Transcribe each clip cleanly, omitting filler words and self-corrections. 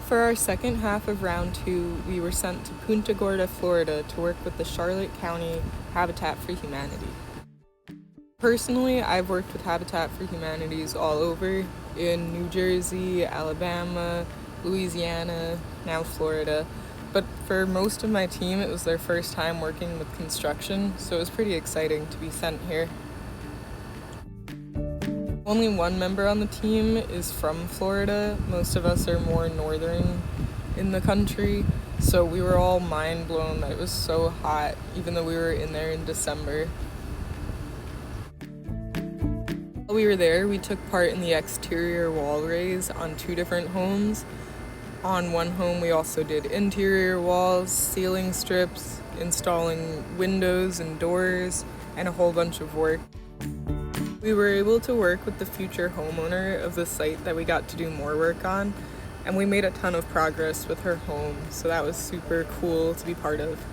For our second half of round 2, we were sent to Punta Gorda, Florida to work with the Charlotte County Habitat for Humanity. Personally, I've worked with Habitat for Humanities all over in New Jersey, Alabama, Louisiana, now Florida. But for most of my team, it was their first time working with construction, so it was pretty exciting to be sent here. Only one member on the team is from Florida. Most of us are more northern in the country, so we were all mind blown that it was so hot, even though we were in there in December. While we were there, we took part in the exterior wall raise on 2 different homes. On one home, we also did interior walls, ceiling strips, installing windows and doors, and a whole bunch of work. We were able to work with the future homeowner of the site that we got to do more work on, and we made a ton of progress with her home, so that was super cool to be part of.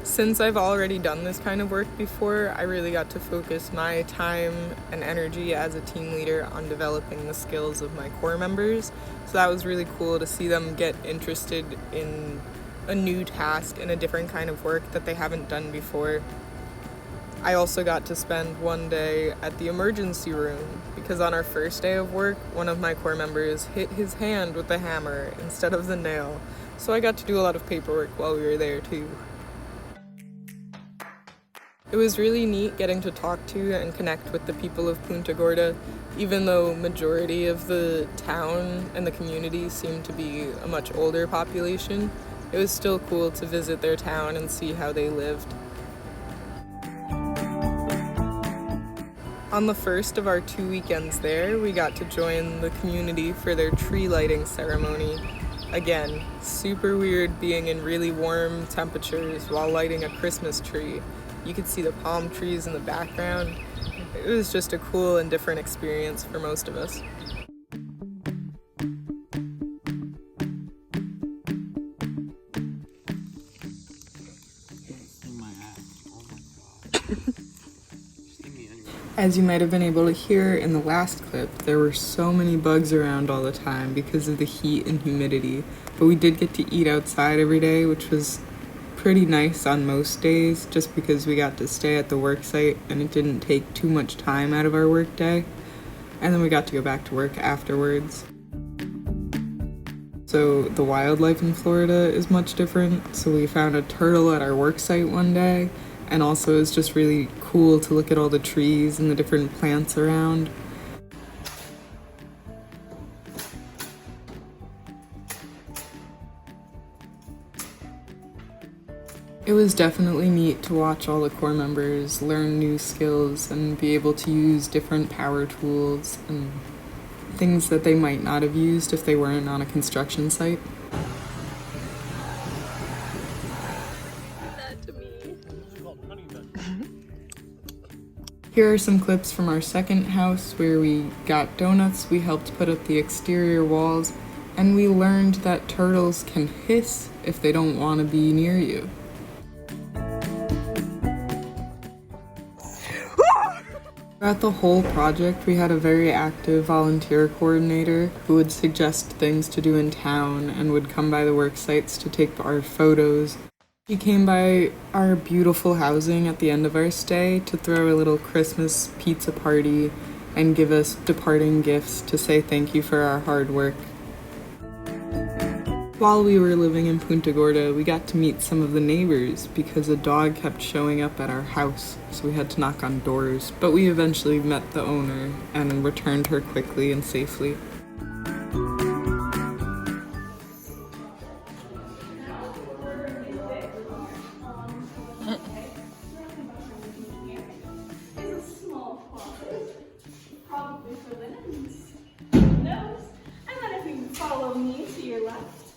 Since I've already done this kind of work before, I really got to focus my time and energy as a team leader on developing the skills of my core members. So that was really cool to see them get interested in a new task and a different kind of work that they haven't done before. I also got to spend one day at the emergency room because on our first day of work, one of my core members hit his hand with the hammer instead of the nail. So I got to do a lot of paperwork while we were there too. It was really neat getting to talk to and connect with the people of Punta Gorda, even though majority of the town and the community seemed to be a much older population. It was still cool to visit their town and see how they lived. On the first of our 2 weekends there, we got to join the community for their tree lighting ceremony. Again, super weird being in really warm temperatures while lighting a Christmas tree. You could see the palm trees in the background. It was just a cool and different experience for most of us. As you might have been able to hear in the last clip, there were so many bugs around all the time because of the heat and humidity, but we did get to eat outside every day, which was pretty nice on most days, just because we got to stay at the work site and it didn't take too much time out of our work day, and then we got to go back to work afterwards. So the wildlife in Florida is much different, so we found a turtle at our work site one day, and also it's just really cool to look at all the trees and the different plants around. It was definitely neat to watch all the core members learn new skills and be able to use different power tools and things that they might not have used if they weren't on a construction site. Here are some clips from our second house where we got donuts, we helped put up the exterior walls, and we learned that turtles can hiss if they don't want to be near you. Throughout the whole project, we had a very active volunteer coordinator who would suggest things to do in town and would come by the work sites to take our photos. He came by our beautiful housing at the end of our stay to throw a little Christmas pizza party and give us departing gifts to say thank you for our hard work. While we were living in Punta Gorda, we got to meet some of the neighbors because a dog kept showing up at our house, so we had to knock on doors. But we eventually met the owner and returned her quickly and safely. Probably for linens. Who knows? And then if you follow me to your left,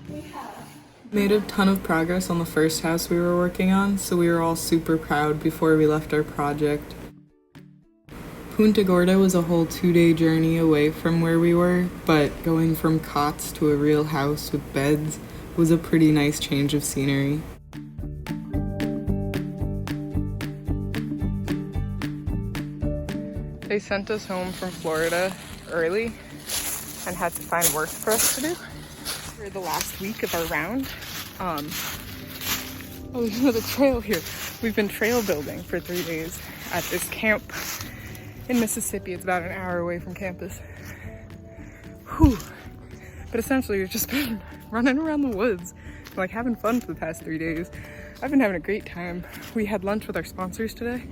we have... Made a ton of progress on the first house we were working on, so we were all super proud before we left our project. Punta Gorda was a whole 2-day journey away from where we were, but going from cots to a real house with beds was a pretty nice change of scenery. They sent us home from Florida early, and had to find work for us to do for the last week of our round. Oh, there's another trail here. We've been trail building for 3 days at this camp in Mississippi. It's about an hour away from campus. Whew. But essentially we've just been running around the woods, like having fun for the past 3 days. I've been having a great time. We had lunch with our sponsors today,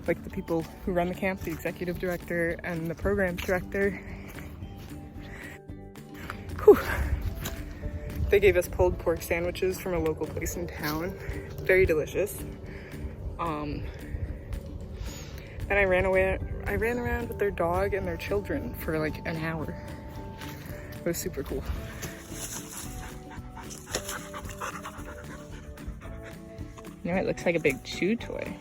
like the people who run the camp, the executive director and the programs director. Whew. They gave us pulled pork sandwiches from a local place in town. Very delicious. And I ran around with their dog and their children for like an hour. It was super cool. You know, it looks like a big chew toy.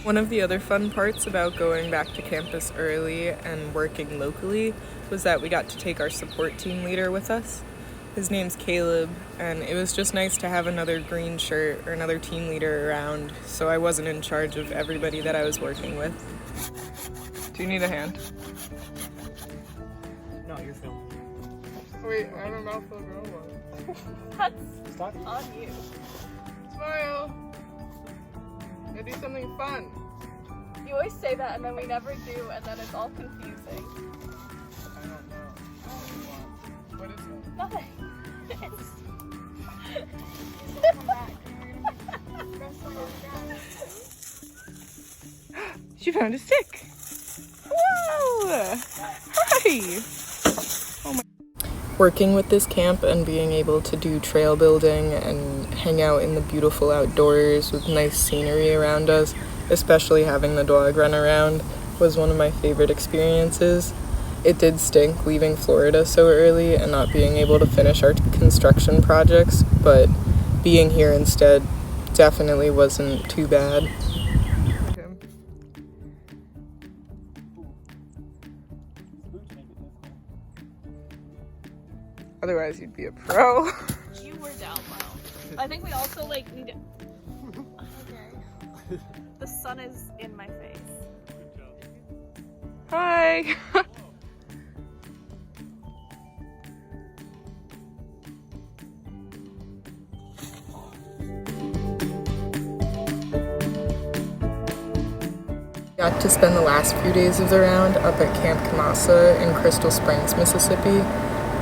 One of the other fun parts about going back to campus early and working locally was that we got to take our support team leader with us. His name's Caleb, and it was just nice to have another green shirt or another team leader around, so I wasn't in charge of everybody that I was working with. Do you need a hand? No, you're filming. Wait, I have a mouthful of granola. That's Stop. on you. Smile! Gotta do something fun. You always say that and then we never do, and then it's all confusing. I don't know. What is it? Nothing. She found a stick! Whoa! Hi! Oh my. Working with this camp and being able to do trail building and hang out in the beautiful outdoors with nice scenery around us, especially having the dog run around, was one of my favorite experiences. It did stink leaving Florida so early and not being able to finish our construction projects, but being here instead definitely wasn't too bad. Otherwise you'd be a pro. You were down low. I think we also like need to... Okay. The sun is in my face. Hi! Got to spend the last few days of the round up at Camp Kamasa in Crystal Springs, Mississippi.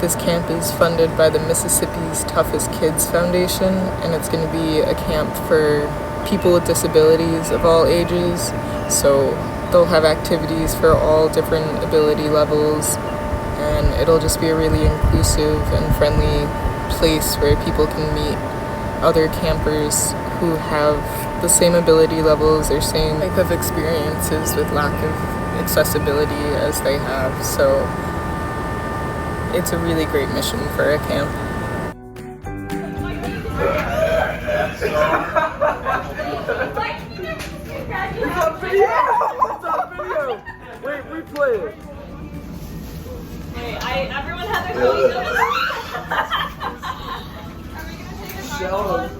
This camp is funded by the Mississippi's Toughest Kids Foundation, and it's going to be a camp for people with disabilities of all ages. So they'll have activities for all different ability levels, and it'll just be a really inclusive and friendly place where people can meet other campers who have the same ability levels or same type of experiences with lack of accessibility as they have. So it's a really great mission for a camp. It's on video! Wait, replay it! Wait, everyone had their phones. Show them.